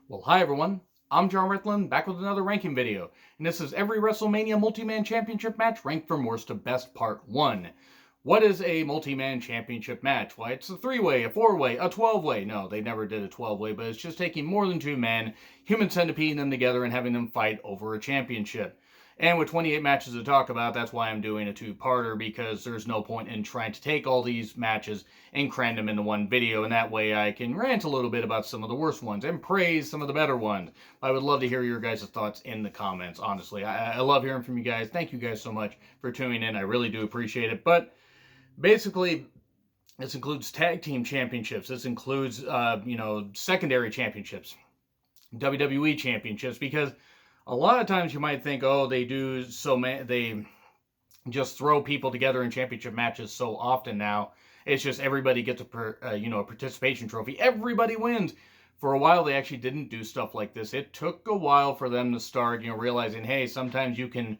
Well, hi everyone. I'm John Ritland, back with another ranking video, and this is every WrestleMania multi-man championship match ranked from worst to best part 1. What is a multi-man championship match? Why, it's a 3-way, a 4-way, a 12-way. No, they never did a 12-way, but it's just taking more than 2 men, human centipeding them together and having them fight over a championship. And with 28 matches to talk about, that's why I'm doing a 2-parter, because there's no point in trying to take all these matches and cram them into one video, and that way I can rant a little bit about some of the worst ones and praise some of the better ones. I would love to hear your guys' thoughts in the comments, honestly. I love hearing from you guys. Thank you guys so much for tuning in. I really do appreciate it. But basically, this includes tag team championships. This includes, secondary championships, WWE championships, because a lot of times you might think, oh, they just throw people together in championship matches so often now. It's just everybody gets a participation trophy. Everybody wins. For a while, they actually didn't do stuff like this. It took a while for them to start, realizing, hey, sometimes you can,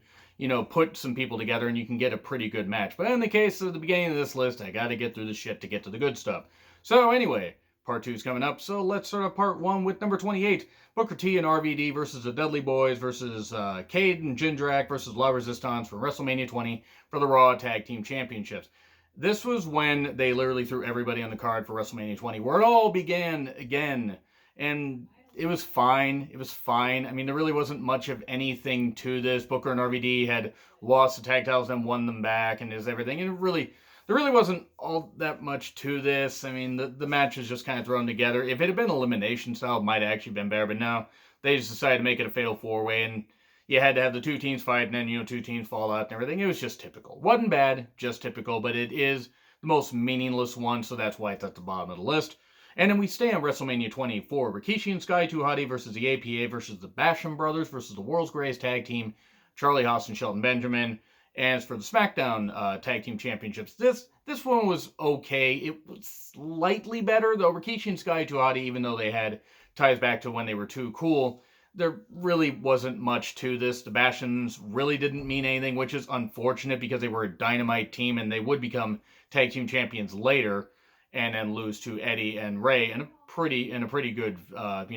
put some people together and you can get a pretty good match. But in the case of the beginning of this list, I got to get through the shit to get to the good stuff. So anyway, part 2 is coming up. So let's start off part 1 with number 28. Booker T and RVD versus the Dudley Boys versus Cade and Jindrak versus La Resistance for WrestleMania 20 for the Raw Tag Team Championships. This was when they literally threw everybody on the card for WrestleMania 20, where it all began again. And it was fine. It was fine. I mean, there really wasn't much of anything to this. Booker and RVD had lost the tag titles and won them back and everything. And there really wasn't all that much to this. I mean, the match was just kind of thrown together. If it had been elimination style, it might have actually been better. But no, they just decided to make it a fatal 4-way. And you had to have the 2 teams fight and then, 2 teams fall out and everything. It was just typical. Wasn't bad, just typical. But it is the most meaningless one, so that's why it's at the bottom of the list. And then we stay on WrestleMania 24. Rikishi and Sky 2 Hotty versus the APA versus the Basham Brothers versus the World's Greatest Tag Team, Charlie Haas and Shelton Benjamin. And as for the SmackDown Tag Team Championships, this one was okay. It was slightly better, though. Rikishi and Sky 2 Hotty, even though they had ties back to when they were too cool, there really wasn't much to this. The Bashams really didn't mean anything, which is unfortunate because they were a dynamite team and they would become tag team champions later and then lose to Eddie and Ray in a pretty good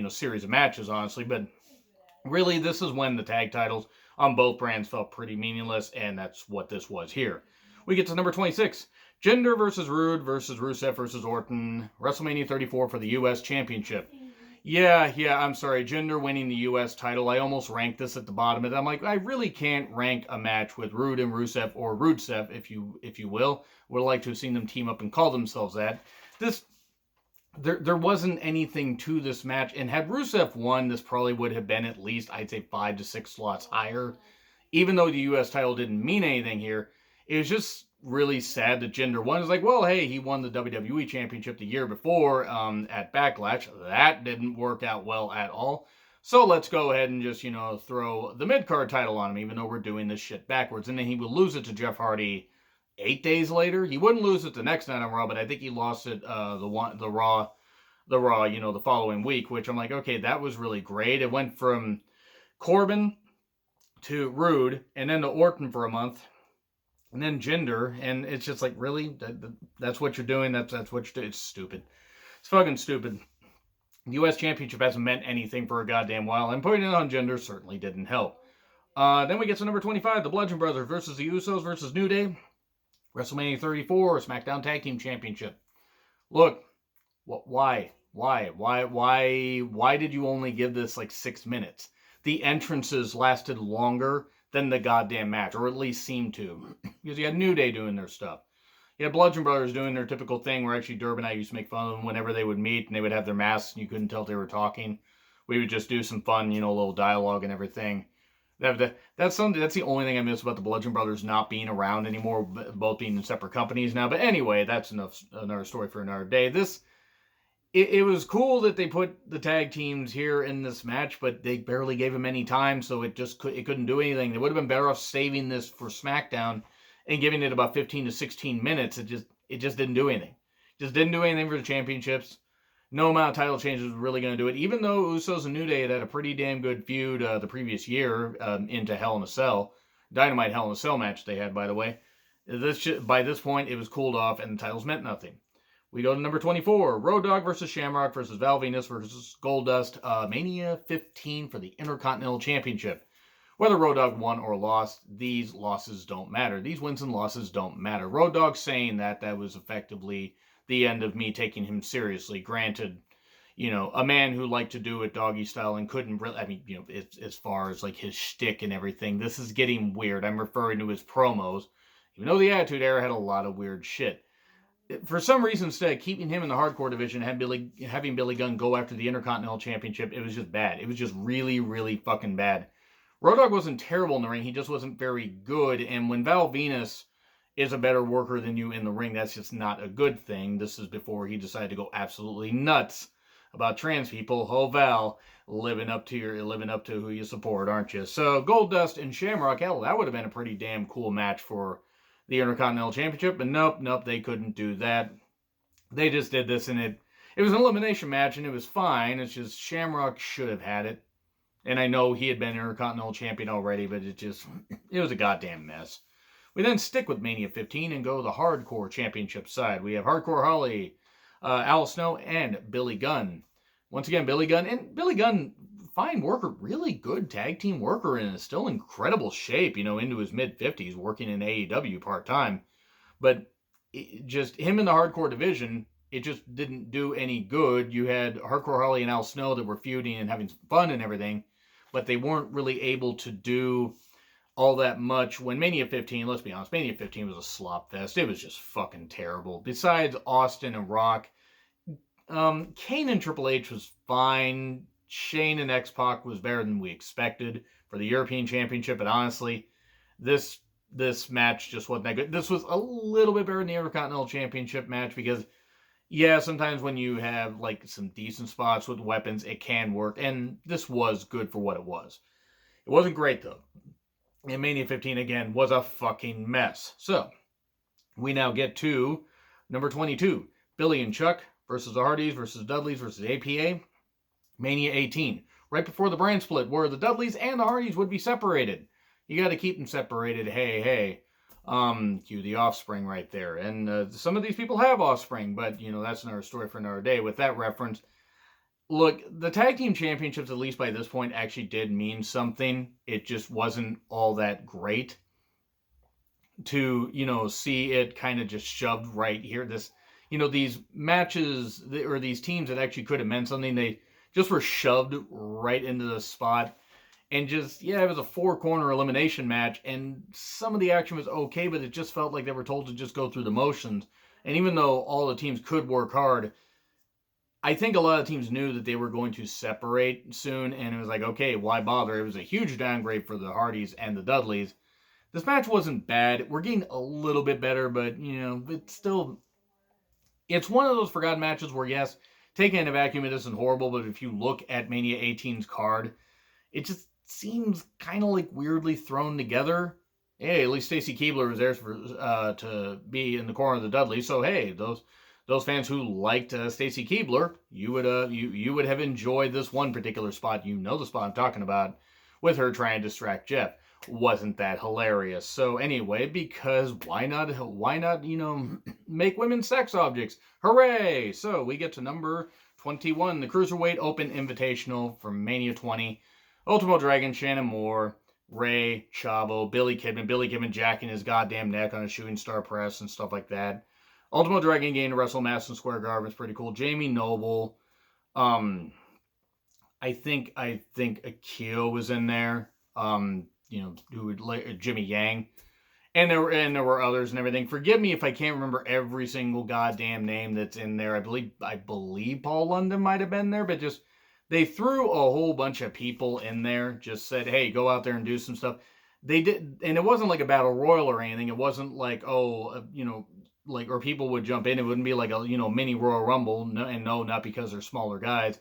series of matches, honestly. But really, this is when the tag titles on both brands felt pretty meaningless, and that's what this was here. We get to number 26. Jinder versus Rude versus Rusev versus Orton. WrestleMania 34 for the U.S. Championship. Yeah, I'm sorry. Jinder winning the U.S. title. I almost ranked this at the bottom of it. I'm like, I really can't rank a match with Rude and Rusev, or Rudesev, if you will. Would like to have seen them team up and call themselves that. There wasn't anything to this match, and had Rusev won, this probably would have been at least, I'd say, 5 to 6 slots higher. Even though the U.S. title didn't mean anything here, it was just really sad that Jinder won. It's like, well, hey, he won the WWE Championship the year before at Backlash. That didn't work out well at all. So let's go ahead and just, throw the mid-card title on him, even though we're doing this shit backwards. And then he would lose it to Jeff Hardy 8 days later. He wouldn't lose it the next night on Raw, but I think he lost it the Raw, the following week, which I'm like, okay, that was really great. It went from Corbin to Rude, and then to Orton for a month, and then Jinder, and it's just like, really? That's what you're doing? That's what you're doing? It's stupid. It's fucking stupid. The U.S. Championship hasn't meant anything for a goddamn while, and putting it on Jinder certainly didn't help. Then we get to number 25, the Bludgeon Brothers versus the Usos versus New Day. WrestleMania 34, SmackDown Tag Team Championship. Look, why did you only give this like 6 minutes? The entrances lasted longer than the goddamn match, or at least seemed to. Because you had New Day doing their stuff. You had Bludgeon Brothers doing their typical thing, where actually Durb and I used to make fun of them whenever they would meet, and they would have their masks, and you couldn't tell if they were talking. We would just do some fun, a little dialogue and everything. That's the only thing I miss about the Bludgeon Brothers not being around anymore, both being in separate companies now. But anyway, that's another story for another day. It was cool that they put the tag teams here in this match, but they barely gave them any time, so it couldn't do anything. They would have been better off saving this for SmackDown and giving it about 15 to 16 minutes. It just didn't do anything. Just didn't do anything for the championships. No amount of title changes was really going to do it, even though Usos and New Day had a pretty damn good feud the previous year into Hell in a Cell. Dynamite Hell in a Cell match they had, by the way. By this point, it was cooled off, and the titles meant nothing. We go to number 24, Road Dogg versus Shamrock versus Val Venus versus Goldust, Mania 15 for the Intercontinental Championship. Whether Road Dogg won or lost, these losses don't matter. These wins and losses don't matter. Road Dogg saying that was effectively the end of me taking him seriously. Granted, a man who liked to do it doggy style and couldn't really, as far as like his shtick and everything, this is getting weird. I'm referring to his promos. Even though the Attitude Era had a lot of weird shit. For some reason, instead of keeping him in the hardcore division and having Billy Gunn go after the Intercontinental Championship, it was just bad. It was just really, really fucking bad. Road Dogg wasn't terrible in the ring. He just wasn't very good. And when Val Venus is a better worker than you in the ring, that's just not a good thing. This is before he decided to go absolutely nuts about trans people. Oh, Val, living up to who you support, aren't you? So Goldust and Shamrock, hell, that would have been a pretty damn cool match for the Intercontinental Championship, but nope, they couldn't do that. They just did this, and it was an elimination match, and it was fine. It's just Shamrock should have had it. And I know he had been Intercontinental Champion already, but it was a goddamn mess. We then stick with Mania 15 and go to the Hardcore Championship side. We have Hardcore Holly, Al Snow, and Billy Gunn. Once again, Billy Gunn, fine worker, really good tag team worker, and is still in incredible shape, into his mid-50s, working in AEW part-time. But just him in the hardcore division, it just didn't do any good. You had Hardcore Holly and Al Snow that were feuding and having some fun and everything, but they weren't really able to do all that much when Mania 15, let's be honest, Mania 15 was a slop fest. It was just fucking terrible. Besides Austin and Rock, Kane and Triple H was fine. Shane and X-Pac was better than we expected for the European Championship, but honestly, this match just wasn't that good. This was a little bit better than the Intercontinental Championship match because, yeah, sometimes when you have like some decent spots with weapons, it can work, and this was good for what it was. It wasn't great, though. And Mania 15, again, was a fucking mess. So, we now get to number 22, Billy and Chuck versus the Hardys versus Dudleys versus APA. Mania 18, right before the brand split, where the Dudleys and the Hardys would be separated. You got to keep them separated. Hey. Cue the Offspring right there. And some of these people have Offspring, but, that's another story for another day. With that reference, look, the Tag Team Championships, at least by this point, actually did mean something. It just wasn't all that great to, see it kind of just shoved right here. These matches, or these teams that actually could have meant something, they just were shoved right into the spot. And just, it was a 4-corner elimination match, and some of the action was okay, but it just felt like they were told to just go through the motions. And even though all the teams could work hard, I think a lot of teams knew that they were going to separate soon, and it was like, okay, why bother? It was a huge downgrade for the Hardys and the Dudleys. This match wasn't bad. We're getting a little bit better, but, it's still... It's one of those forgotten matches where, yes, taken in a vacuum, it isn't horrible, but if you look at Mania 18's card, it just seems kind of like weirdly thrown together. Hey, at least Stacy Keibler was there to be in the corner of the Dudleys, so hey, those fans who liked Stacy Keibler, you would have enjoyed this one particular spot. You know the spot I'm talking about, with her trying to distract Jeff. Wasn't that hilarious? So anyway, because why not, make women sex objects? Hooray! So we get to number 21, the Cruiserweight Open Invitational from Mania 20. Ultimo Dragon, Shannon Moore, Ray, Chavo, Billy Kidman jacking his goddamn neck on a shooting star press and stuff like that. Ultimo Dragon getting to wrestle Madison Square Garden was pretty cool. Jamie Noble, I think Akio was in there. Who would Jimmy Yang, and there were others and everything. Forgive me if I can't remember every single goddamn name that's in there. I believe Paul London might have been there, but just they threw a whole bunch of people in there. Just said, hey, go out there and do some stuff. They did, and it wasn't like a battle royal or anything. It wasn't like or people would jump in. It wouldn't be like a mini Royal Rumble. No, not because they're smaller guys.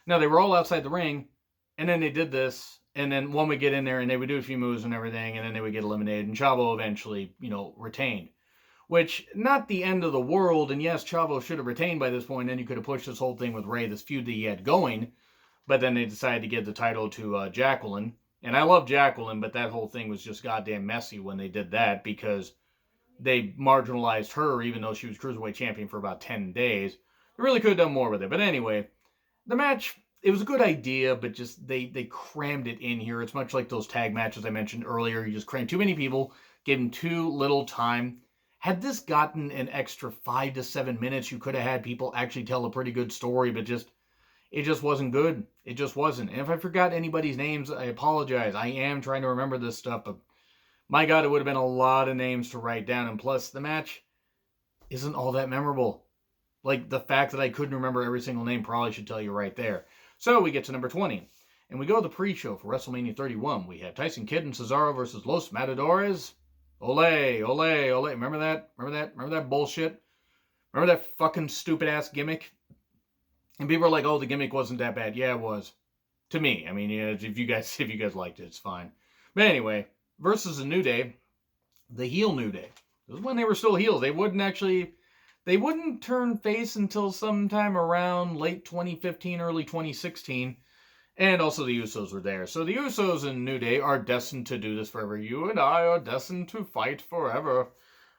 No, they were all outside the ring, and then they did this. And then one would get in there and they would do a few moves and everything, and then they would get eliminated. And Chavo eventually, retained. Which, not the end of the world. And yes, Chavo should have retained by this point. Then you could have pushed this whole thing with Ray, this feud that he had going. But then they decided to give the title to Jacqueline. And I love Jacqueline, but that whole thing was just goddamn messy when they did that. Because they marginalized her, even though she was Cruiserweight champion for about 10 days. They really could have done more with it. But anyway, the match, it was a good idea, but just they crammed it in here. It's much like those tag matches I mentioned earlier. You just crammed too many people, gave them too little time. Had this gotten an extra 5 to 7 minutes, you could have had people actually tell a pretty good story, but it just wasn't good. It just wasn't. And if I forgot anybody's names, I apologize. I am trying to remember this stuff, but my God, it would have been a lot of names to write down. And plus, the match isn't all that memorable. Like, the fact that I couldn't remember every single name probably should tell you right there. So we get to number 20. And we go to the pre-show for WrestleMania 31. We have Tyson Kidd and Cesaro versus Los Matadores. Ole, ole, ole. Remember that? Remember that bullshit? Remember that fucking stupid-ass gimmick? And people are like, oh, the gimmick wasn't that bad. Yeah, it was. To me. I mean, yeah, if you guys liked it, it's fine. But anyway, versus the New Day, the heel New Day. This is when they were still heels. They wouldn't turn face until sometime around late 2015, early 2016. And also the Usos were there. So the Usos and New Day are destined to do this forever. You and I are destined to fight forever.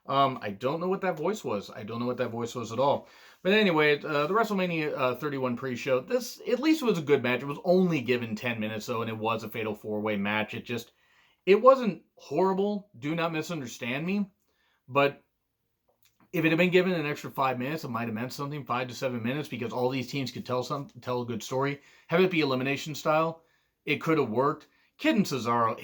I don't know what that voice was. I don't know what that voice was at all. But anyway, the WrestleMania 31 pre-show, this at least was a good match. It was only given 10 minutes, though, and it was a fatal four-way match. It wasn't horrible. Do not misunderstand me. But if it had been given an extra 5 minutes, it might have meant something, 5 to 7 minutes, because all these teams could tell a good story. Have it be elimination style, it could have worked. Kidd and Cesaro,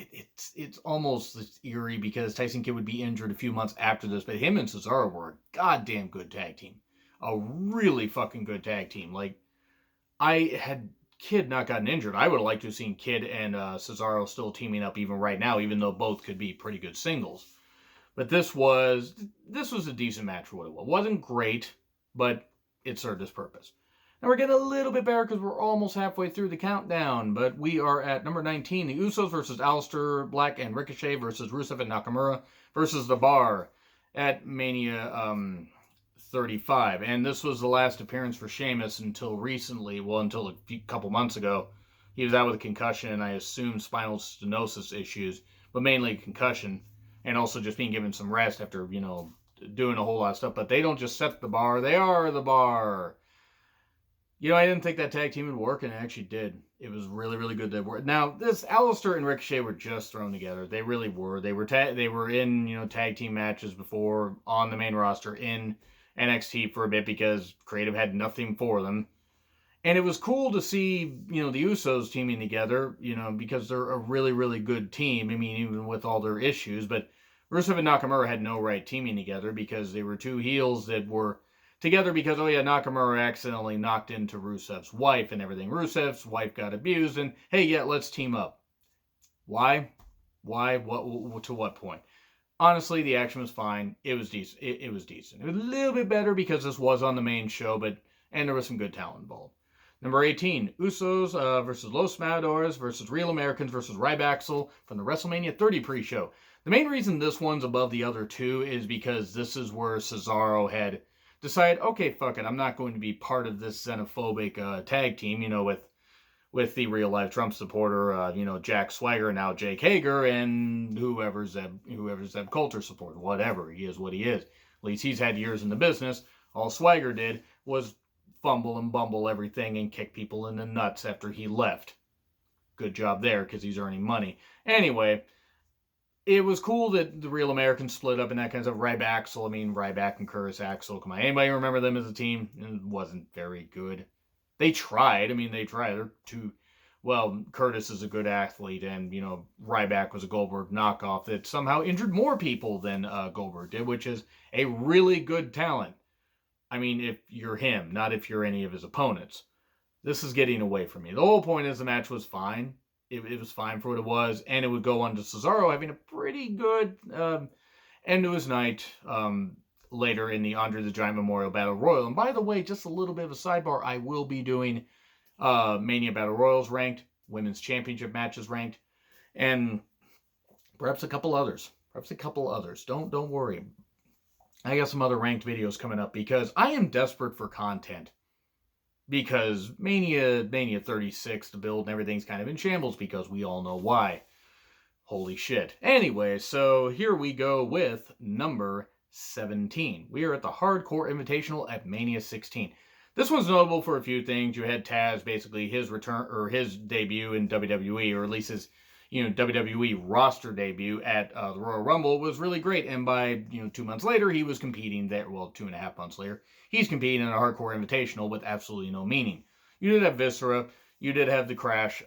it's almost eerie because Tyson Kidd would be injured a few months after this, but him and Cesaro were a goddamn good tag team. A really fucking good tag team. Like, I had Kidd not gotten injured, I would have liked to have seen Kidd and Cesaro still teaming up even right now, even though both could be pretty good singles. But this was a decent match for what it was. It wasn't great, but it served its purpose. Now we're getting a little bit better because we're almost halfway through the countdown, but we are at number 19. The Usos versus Aleister Black and Ricochet versus Rusev and Nakamura versus The Bar at Mania 35. And this was the last appearance for Sheamus until recently, until a couple months ago. He was out with a concussion and I assume spinal stenosis issues, but mainly concussion. And also just being given some rest after, doing a whole lot of stuff. But they don't just set the bar, they are the bar. I didn't think that tag team would work, and it actually did. It was really, really good that worked. Now, this Aleister and Ricochet were just thrown together. They really were. They were in, tag team matches before on the main roster in NXT for a bit because creative had nothing for them. And it was cool to see, the Usos teaming together, because they're a really, really good team. I mean, even with all their issues. But Rusev and Nakamura had no right teaming together because they were two heels that were together because, Nakamura accidentally knocked into Rusev's wife and everything. Rusev's wife got abused and, hey, yeah, let's team up. Why? What? To what point? Honestly, the action was fine. It was decent. It was decent. It was a little bit better because this was on the main show, and there was some good talent involved. Number 18, Usos versus Los Matadores versus Real Americans versus Ryback from the WrestleMania 30 pre-show. The main reason this one's above the other two is because this is where Cesaro had decided, okay, fuck it, I'm not going to be part of this xenophobic tag team, with the real-life Trump supporter, Jack Swagger, now Jake Hager, and whoever's Zeb Coulter supporter, whatever, he is what he is. At least he's had years in the business. All Swagger did was fumble and bumble everything and kick people in the nuts after he left. Good job there, because he's earning money. Anyway, it was cool that the Real Americans split up and that kind of stuff. Ryback and Curtis Axel. Come on, anybody remember them as a team? It wasn't very good. They tried. They're Curtis is a good athlete, and, Ryback was a Goldberg knockoff that somehow injured more people than Goldberg did, which is a really good talent. If you're him, not if you're any of his opponents. This is getting away from me. The whole point is the match was fine. It was fine for what it was, and it would go on to Cesaro having a pretty good end to his night later in the Andre the Giant Memorial Battle Royal. And by the way, just a little bit of a sidebar, I will be doing Mania Battle Royals ranked, Women's Championship matches ranked, and perhaps a couple others. Don't worry. I got some other ranked videos coming up because I am desperate for content. Because Mania 36, the build and everything's kind of in shambles because we all know why. Holy shit. Anyway, so here we go with number 17. We are at the Hardcore Invitational at Mania 16. This one's notable for a few things. You had Taz, basically his return or his debut in WWE, or at least his WWE roster debut at the Royal Rumble was really great. And by 2 months later, he was competing there. Well, 2.5 months later, he's competing in a Hardcore Invitational with absolutely no meaning. You did have Viscera. You did have the Crash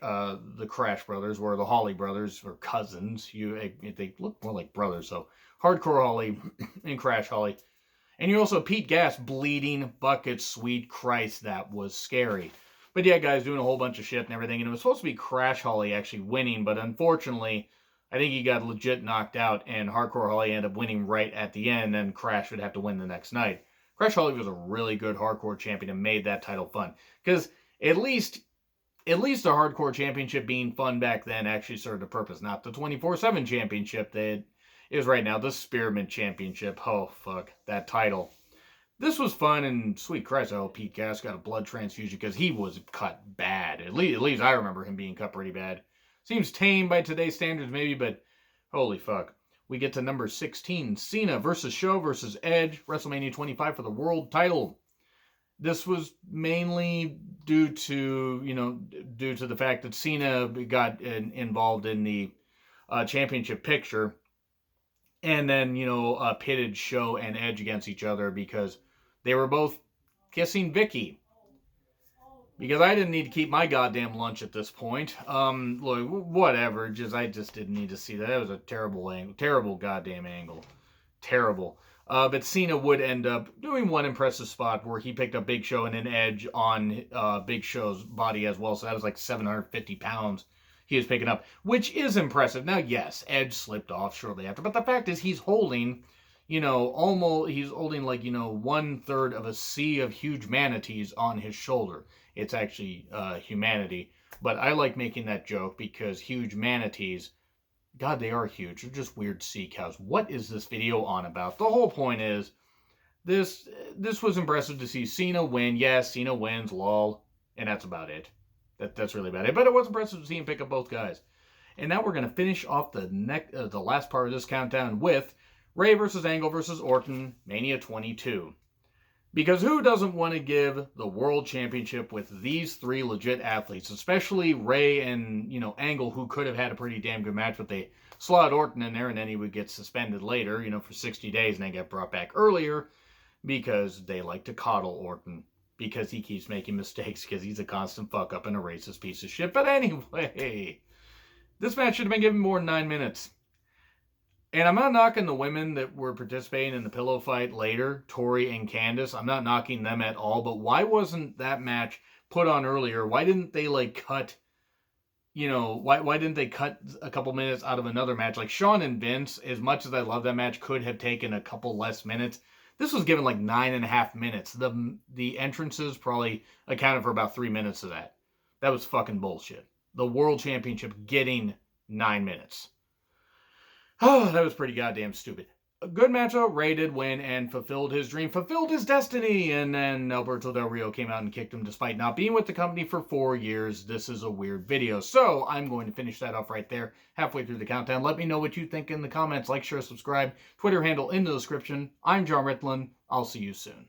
brothers, or the Holly brothers, or cousins. They look more like brothers, so Hardcore Holly and Crash Holly. And you also Pete Gas bleeding buckets. Sweet Christ, that was scary. But yeah, guys doing a whole bunch of shit and everything. And it was supposed to be Crash Holly actually winning, but unfortunately, I think he got legit knocked out, and Hardcore Holly ended up winning right at the end, and Crash would have to win the next night. Crash Holly was a really good Hardcore champion and made that title fun. Because at least the Hardcore Championship being fun back then actually served a purpose. Not the 24/7 championship that is right now, the Spearmint Championship. Oh, fuck, that title. This was fun, and sweet Christ, I hope Pete Gas got a blood transfusion, because he was cut bad. At least I remember him being cut pretty bad. Seems tame by today's standards, maybe, but holy fuck. We get to number 16, Cena versus Show versus Edge, WrestleMania 25 for the world title. This was mainly due to the fact that Cena got involved in the championship picture, and then, pitted Show and Edge against each other because they were both kissing Vicky. Because I didn't need to keep my goddamn lunch at this point. Look, whatever. I just didn't need to see that. That was a terrible angle. Terrible goddamn angle. Terrible. But Cena would end up doing one impressive spot where he picked up Big Show and an Edge on Big Show's body as well. So that was like 750 pounds he was picking up, which is impressive. Now, yes, Edge slipped off shortly after, but the fact is he's holding, he's holding like, 1/3 of a sea of huge manatees on his shoulder. It's actually humanity, but I like making that joke because huge manatees, God, they are huge. They're just weird sea cows. What is this video on about? The whole point is, this was impressive to see Cena win. Yes, Cena wins, lol, and that's about it. That's really about it. But it was impressive to see him pick up both guys. And now we're going to finish off the last part of this countdown with Ray versus Angle versus Orton, Mania 22. Because who doesn't want to give the World Championship with these three legit athletes, especially Ray and, Angle, who could have had a pretty damn good match, but they slot Orton in there, and then he would get suspended later, for 60 days, and then get brought back earlier because they like to coddle Orton. Because he keeps making mistakes, because he's a constant fuck-up and a racist piece of shit. But anyway, this match should have been given more than 9 minutes. And I'm not knocking the women that were participating in the pillow fight later, Tori and Candice. I'm not knocking them at all. But why wasn't that match put on earlier? Why didn't they, cut, why didn't they cut a couple minutes out of another match? Like, Shawn and Vince, as much as I love that match, could have taken a couple less minutes. This was given 9.5 minutes. The entrances probably accounted for about 3 minutes of that. That was fucking bullshit. The World Championship getting 9 minutes. Oh, that was pretty goddamn stupid. A good match though. Ray did win and fulfilled his dream, fulfilled his destiny. And then Alberto Del Rio came out and kicked him despite not being with the company for 4 years. This is a weird video. So I'm going to finish that off right there, halfway through the countdown. Let me know what you think in the comments. Like, share, subscribe. Twitter handle in the description. I'm John Ritlin. I'll see you soon.